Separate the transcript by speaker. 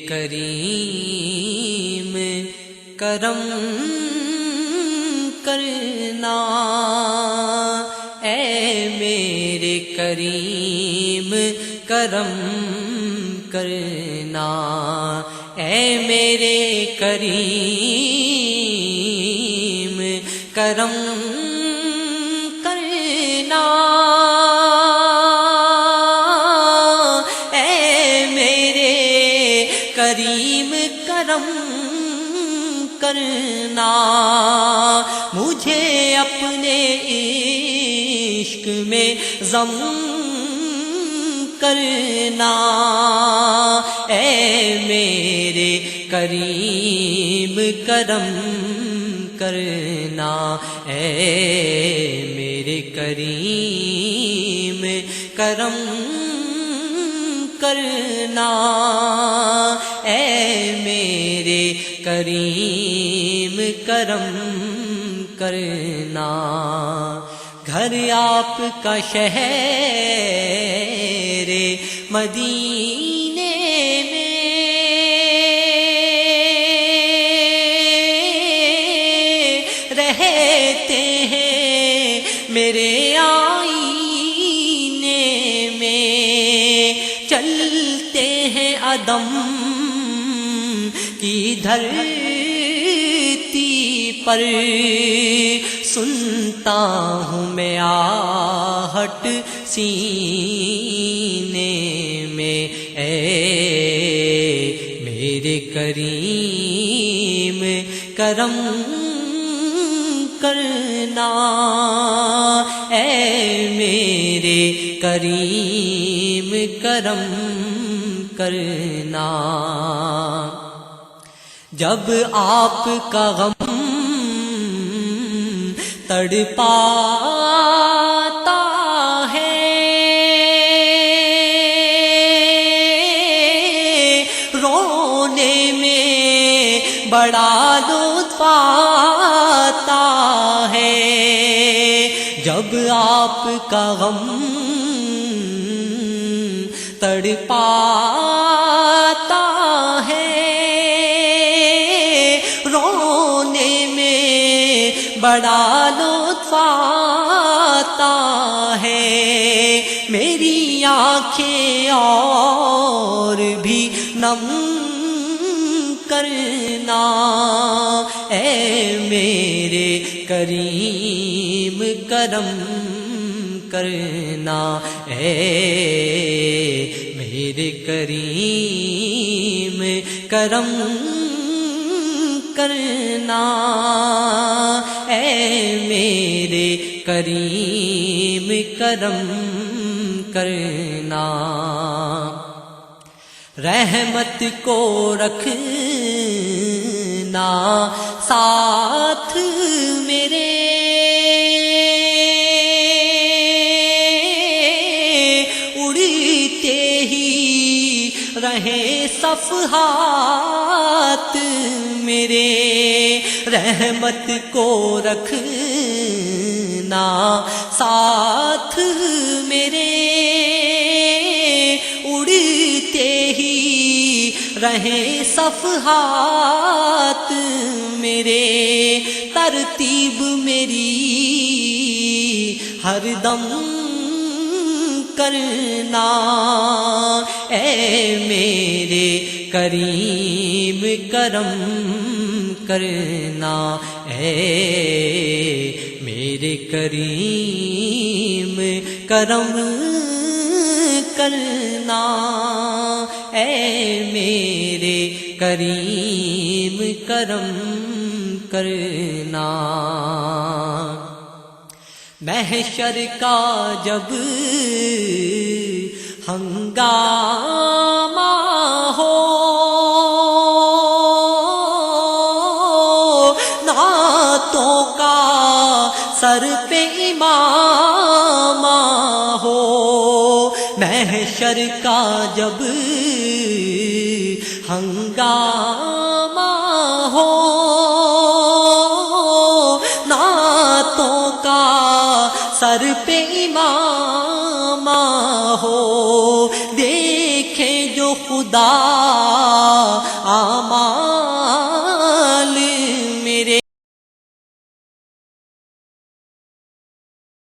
Speaker 1: کریم کرم کرنا، اے میرے کریم کرم کرنا، اے میرے کریم کرم کرنا، اے میرے کریم کرم کرنا، مجھے اپنے عشق میں ضم کرنا، اے میرے کریم کرم کرنا، اے میرے کریم کرم کرنا، اے میرے کریم کرم کرنا۔ گھر آپ کا شہر مدینے میں، رہتے ہیں میرے آئینے میں، چلتے ہیں عدم کی دھرتی پر، سنتا ہوں میں آہٹ سینے میں، اے میرے کریم کرم کرنا، اے میرے کریم کرم کرنا۔ جب آپ کا غم تڑپاتا ہے، رونے میں بڑا لطف آتا ہے، جب آپ کا غم تڑپاتا ہے، رونے میں بڑا لطف آتا ہے، میری آنکھیں اور بھی نم کرنا، اے میرے کریم کرم کرنا، اے میرے کریم کرم کرنا، اے میرے کریم کرم کرنا۔ رحمت کو رکھنا ساتھ میرے، اڑتے ہی رہے صفحات میرے، رحمت کو رکھنا ساتھ میرے، اڑتے ہی رہے صفحات میرے، ترتیب میری ہر دم کرنا، اے میرے کریم کرم کرنا، اے میرے کریم کرم کرنا، اے میرے کریم کرم کرنا۔ محشر کا جب ہنگامہ ہو، نعتوں کا سر پہ امامہ ہو، محشر کا جب ہنگامہ ہو، نعتوں کا سر پہ امامہ ہو، دیکھیں جو خدا آمان